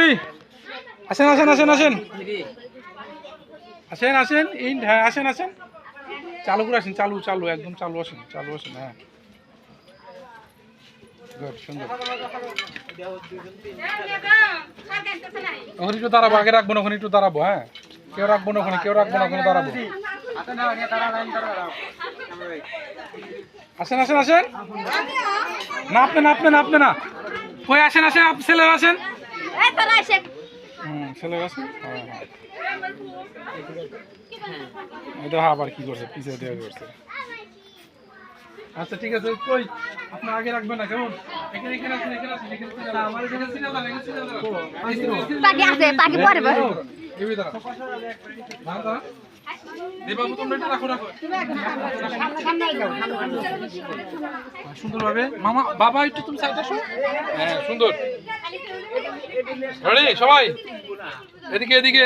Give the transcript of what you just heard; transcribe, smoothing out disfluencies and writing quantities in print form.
মুরব্বী আসেন আসেন আসেন আসেন আসেন আসেন হ্যাঁ আসেন আসেন চালু করে আসেন চালু চালু একদম চালু আসেন হ্যাঁ গুড সুন্দর ওখানে একটু দাঁড়াবো আগে রাখবো না ওখানে একটু দাঁড়াবো হ্যাঁ কেউ রাখবো না ওখানে দাঁড়াবো আসেন আসেন আসেন না আপনি না কই আসেন আসেন ছেলেরা আসেন ছেলেরা আসেন হ্যাঁ এটা আবার কি করছে পিছিয়ে দেওয়া করছে আচ্ছা ঠিক আছে কই আপনি আগে রাখবেন না কেমন সুন্দর ভাবে মামা বাবা একটু তুমি সাইড আসো হ্যাঁ সুন্দর রেডি সবাই এদিকে